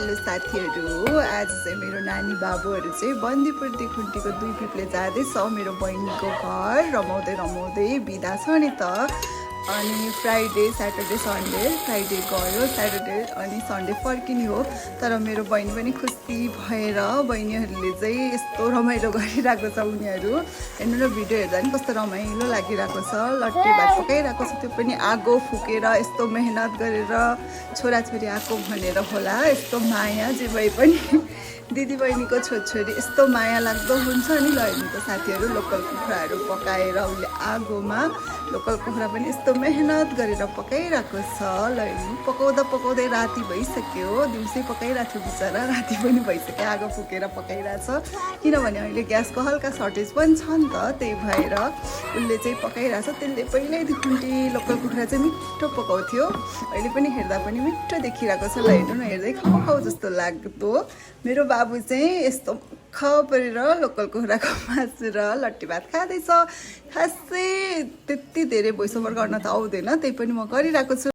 Hello साथीहरू, आज चाहिँ मेरो नानी बाबुहरू चाहिँ बन्दीपुर खुन्टीको 2 फिटले जाँदैछ मेरो बहिनीको घर। रमाउँदै बिदा छ नि त। अनि फ्राइडे स्याटरडे सन्डे, फ्राइडे गयो स्याटरडे अनि सन्डे फर्किने हो। तर मेरो बहिनी पनि खुसी भएर बहिनीहरूले चाहिँ यस्तो रमाइलो गरिरहेको छ। उनीहरू हेर्नु र भिडियो हेर्दा पनि कस्तो रमाइलो लागिरहेको छ। लट्टे भात पकाइरहेको छ, त्यो पनि आगो फुकेर यस्तो मेहनत गरेर। छोराछोरी आएको भनेर होला यस्तो माया जे भए पनि दिदी बहिनीको छोरछोरी यस्तो माया लाग्दो हुन्छ नि। ल हेर्नु त साथीहरू, लोकल कुखुराहरू पकाएर उसले आगोमा लोकल कुखुरा पनि यस्तो मेहनत गरेर पकाइरहेको छ। ल हेर्नु, पकाउँदै राति भइसक्यो। दिउँसै पकाइरहेको थियो बिचरा, राति पनि भइसक्यो। आगो फुकेर पकाइरहेछ किनभने अहिले ग्यासको हल्का सर्टेज पनि छ नि त, त्यही भएर उसले चाहिँ पकाइरहेछ। त्यसले पहिल्यैदेखि लोकल कुखुरा चाहिँ मिठो पकाउँथ्यो, अहिले पनि हेर्दा पनि मिठो देखिरहेको छ। ल हेर्नु न, हेर्दै खाउ जस्तो लाग्दो। मेरो बाबु चाहिँ यस्तो परेर लोकल कुखुराको मासु र लट्टे भात खाँदैछ। खासै त्यति धेरै भोइस ओभर गर्न त आउँदैन, त्यही पनि म गरिरहेको छु।